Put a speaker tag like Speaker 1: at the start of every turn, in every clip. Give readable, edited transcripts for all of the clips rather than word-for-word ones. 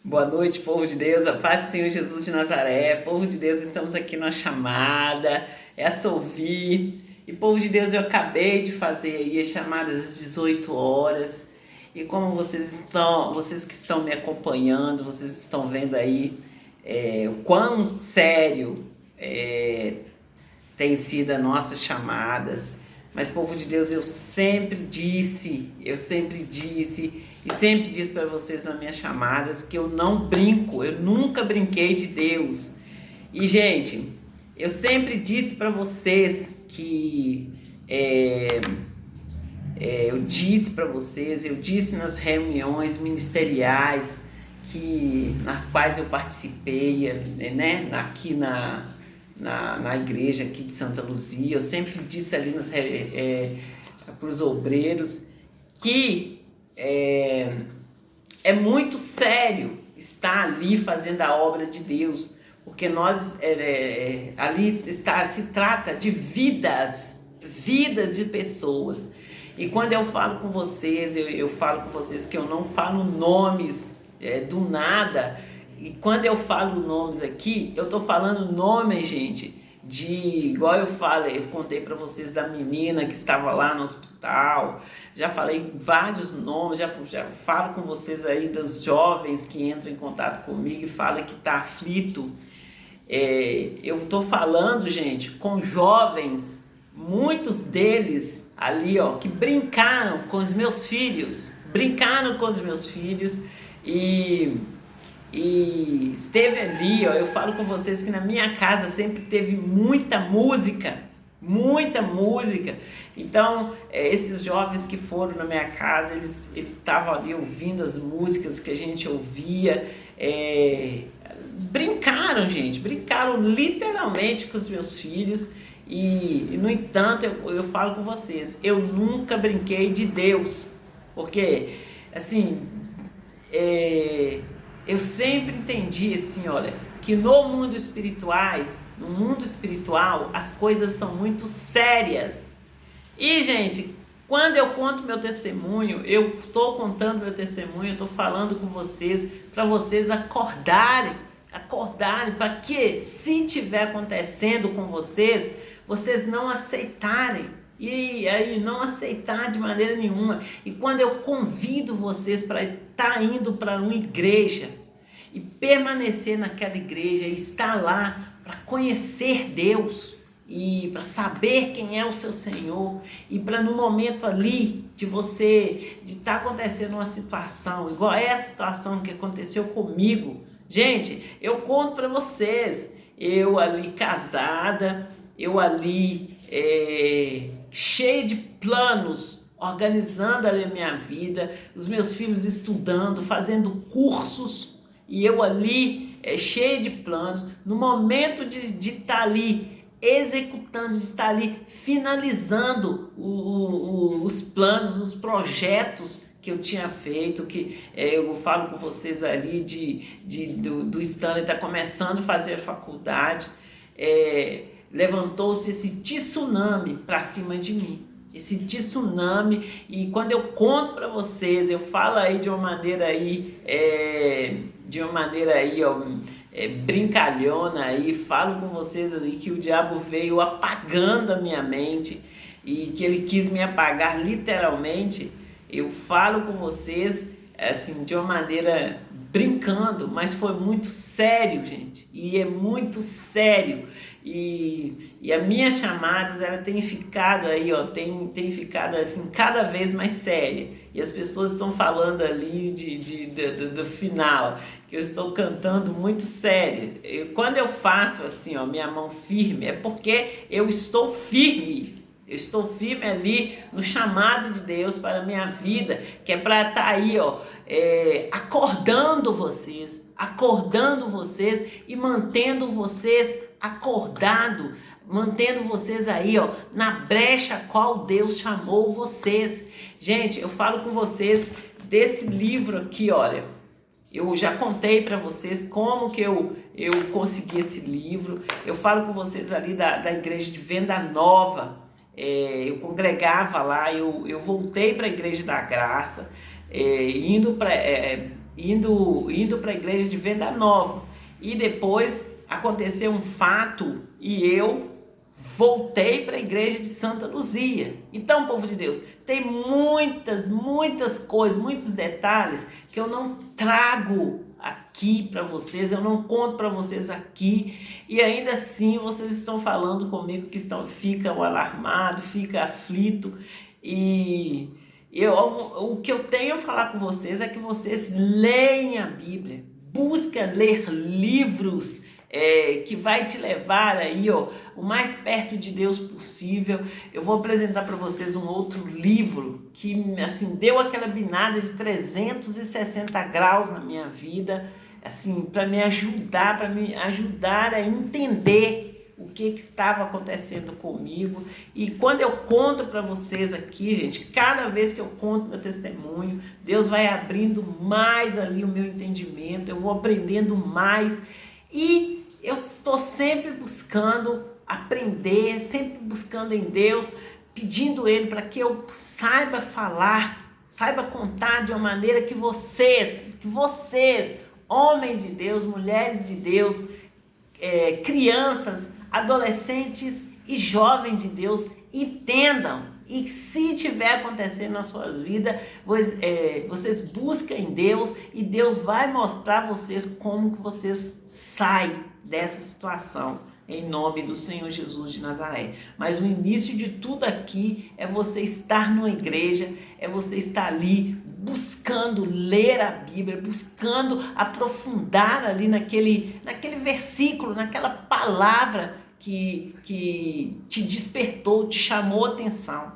Speaker 1: Boa noite, povo de Deus, a paz do Senhor Jesus de Nazaré. Povo de Deus, estamos aqui numa chamada, é a Solvi. E povo de Deus, eu acabei de fazer aí as chamadas às 18 horas. E como vocês que estão me acompanhando, vocês estão vendo aí o quão sério tem sido as nossas chamadas. Mas, povo de Deus, eu sempre disse e sempre disse para vocês nas minhas chamadas que eu não brinco, eu nunca brinquei de Deus. E, gente, eu sempre disse para vocês que eu disse nas reuniões ministeriais nas quais eu participei, né, aqui na igreja aqui de Santa Luzia. Eu sempre disse ali para os obreiros que é muito sério estar ali fazendo a obra de Deus, porque ali se trata de vidas de pessoas. E quando eu falo com vocês, eu falo com vocês que eu não falo nomes do nada. E quando eu falo nomes aqui, eu tô falando nome, gente, igual eu contei para vocês da menina que estava lá no hospital. Já falei vários nomes, já falo com vocês aí dos jovens que entram em contato comigo e falam que tá aflito. Eu tô falando, gente, com jovens, muitos deles ali, que brincaram com os meus filhos, e esteve ali, eu falo com vocês que na minha casa sempre teve muita música. Então, esses jovens que foram na minha casa, eles estavam ali ouvindo as músicas que a gente ouvia, brincaram literalmente com os meus filhos. E no entanto, eu falo com vocês, eu nunca brinquei de Deus, porque, assim, eu sempre entendi, assim, olha, que no mundo espiritual, as coisas são muito sérias. E, gente, quando eu conto meu testemunho, eu estou contando meu testemunho, eu estou falando com vocês, para vocês acordarem, para que, se tiver acontecendo com vocês, vocês não aceitarem, e aí não aceitar de maneira nenhuma. E quando eu convido vocês para estar indo para uma igreja e permanecer naquela igreja e estar lá para conhecer Deus e para saber quem é o seu Senhor, e para no momento ali de estar acontecendo uma situação igual essa situação que aconteceu comigo, gente, eu conto para vocês, eu ali casada, eu ali cheia de planos, organizando ali a minha vida, os meus filhos estudando, fazendo cursos, e eu ali cheia de planos, no momento de estar ali executando, de estar ali finalizando os planos, os projetos que eu tinha feito, que eu falo com vocês ali do Stanley tá começando a fazer a faculdade. Levantou-se esse tsunami para cima de mim, e quando eu conto para vocês, eu falo aí de uma maneira aí, brincalhona aí, falo com vocês ali que o diabo veio apagando a minha mente e que ele quis me apagar literalmente. Eu falo com vocês assim de uma maneira brincando, mas foi muito sério, gente, e é muito sério. E as minhas chamadas, ela tem ficado aí, tem ficado assim cada vez mais séria, e as pessoas estão falando ali do final, que eu estou cantando muito sério. Quando eu faço assim, minha mão firme, é porque eu estou firme ali no chamado de Deus para a minha vida, que é para estar aí, acordando vocês e mantendo vocês acordados, mantendo vocês aí, na brecha a qual Deus chamou vocês. Gente, eu falo com vocês desse livro aqui, olha, eu já contei para vocês como que eu consegui esse livro. Eu falo com vocês ali da igreja de Venda Nova. Eu congregava lá, eu voltei para a Igreja da Graça, indo para a igreja de Venda Nova. E depois aconteceu um fato e eu voltei para a igreja de Santa Luzia. Então, povo de Deus, tem muitas coisas, muitos detalhes que eu não trago aqui para vocês, eu não conto para vocês aqui, e ainda assim vocês estão falando comigo que ficam alarmados, ficam aflitos, e o que eu tenho a falar com vocês é que vocês leem a Bíblia, busquem ler livros que vai te levar aí, o mais perto de Deus possível. Eu vou apresentar para vocês um outro livro que, assim, deu aquela binada de 360 graus na minha vida, assim, para me ajudar a entender o que estava acontecendo comigo. E quando eu conto para vocês aqui, gente, cada vez que eu conto meu testemunho, Deus vai abrindo mais ali o meu entendimento, eu vou aprendendo mais, e eu estou sempre buscando aprender, sempre buscando em Deus, pedindo Ele para que eu saiba falar, saiba contar de uma maneira que vocês, homens de Deus, mulheres de Deus, crianças, adolescentes e jovens de Deus, entendam. E se tiver acontecendo nas suas vidas, vocês busquem Deus e Deus vai mostrar a vocês como que vocês saem dessa situação, em nome do Senhor Jesus de Nazaré. Mas o início de tudo aqui é você estar numa igreja, é você estar ali buscando ler a Bíblia, buscando aprofundar ali naquele versículo, naquela palavra que te despertou, te chamou a atenção,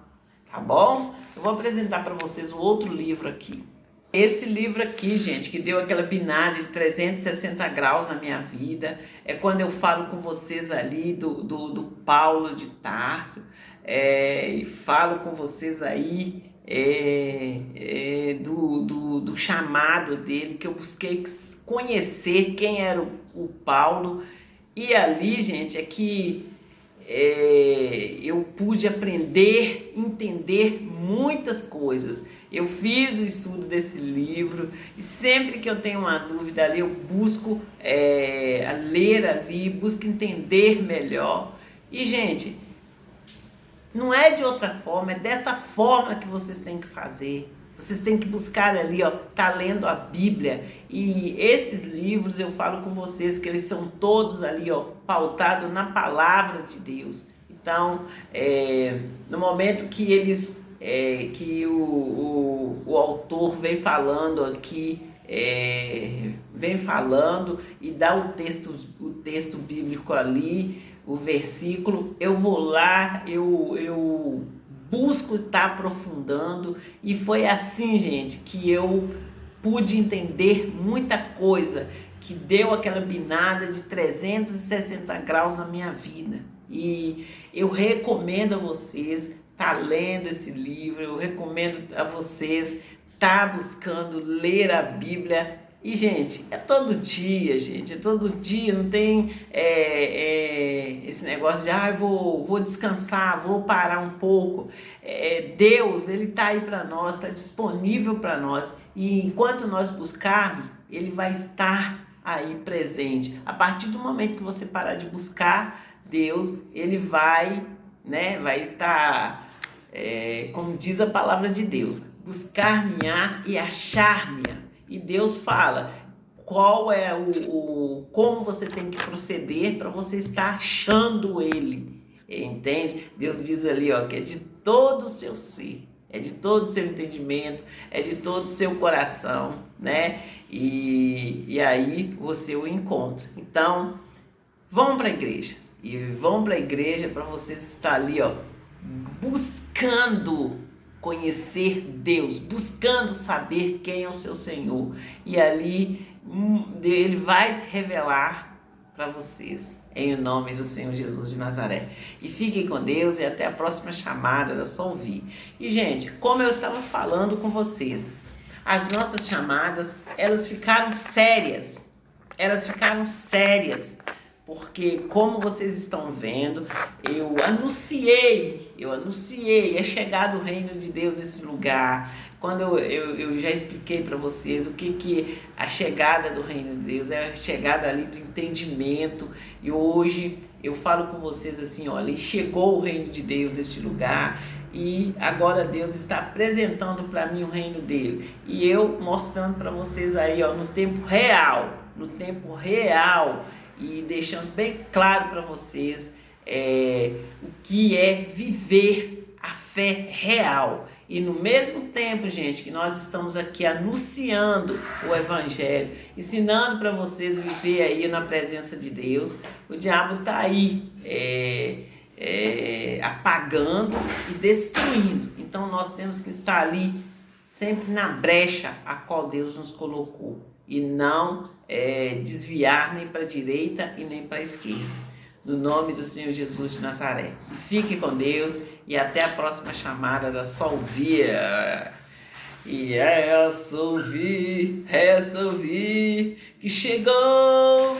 Speaker 1: tá bom? Eu vou apresentar para vocês o outro livro aqui. Esse livro aqui, gente, que deu aquela binada de 360 graus na minha vida, é quando eu falo com vocês ali do Paulo de Tarso, e falo com vocês aí do chamado dele, que eu busquei conhecer quem era o Paulo. E ali, gente, é que eu pude aprender, entender muitas coisas. Eu fiz o estudo desse livro e sempre que eu tenho uma dúvida ali, eu busco ler ali, busco entender melhor. E, gente, não é de outra forma, é dessa forma que vocês têm que fazer. Vocês têm que buscar ali, tá lendo a Bíblia. E esses livros, eu falo com vocês que eles são todos ali, pautados na palavra de Deus. Então, no momento que que o autor vem falando aqui, vem falando e dá o texto bíblico ali, o versículo, eu vou lá, eu busco estar aprofundando, e foi assim, gente, que eu pude entender muita coisa, que deu aquela binada de 360 graus na minha vida. E eu recomendo a vocês estar lendo esse livro, eu recomendo a vocês estar buscando ler a Bíblia. E, gente, é todo dia, não tem esse negócio de vou descansar, vou parar um pouco. Deus, Ele está aí para nós, está disponível para nós, e enquanto nós buscarmos, Ele vai estar aí presente. A partir do momento que você parar de buscar Deus, Ele vai estar, como diz a palavra de Deus, buscar-me-á e achar-me-á. E Deus fala qual é como você tem que proceder para você estar achando Ele, entende? Deus diz ali, que é de todo o seu ser, é de todo o seu entendimento, é de todo o seu coração, né? E aí você o encontra. Então, vão para a igreja. E vão para a igreja para vocês estar ali, buscando conhecer Deus, buscando saber quem é o seu Senhor. E ali Ele vai se revelar para vocês, em nome do Senhor Jesus de Nazaré. E fiquem com Deus e até a próxima chamada, era só ouvir. E, gente, como eu estava falando com vocês, as nossas chamadas, elas ficaram sérias, porque como vocês estão vendo, eu anunciei, é chegado o reino de Deus nesse lugar. Quando eu já expliquei para vocês o que a chegada do reino de Deus é, a chegada ali do entendimento, e hoje eu falo com vocês assim, olha, chegou o reino de Deus neste lugar, e agora Deus está apresentando para mim o reino dele, e eu mostrando para vocês aí, ó, no tempo real, e deixando bem claro para vocês o que é viver a fé real. E no mesmo tempo, gente, que nós estamos aqui anunciando o Evangelho, ensinando para vocês viver aí na presença de Deus, o diabo está aí apagando e destruindo. Então nós temos que estar ali sempre na brecha a qual Deus nos colocou, e não desviar nem para a direita e nem para a esquerda. No nome do Senhor Jesus de Nazaré. Fique com Deus e até a próxima chamada da Solvia. E resolvi que chegou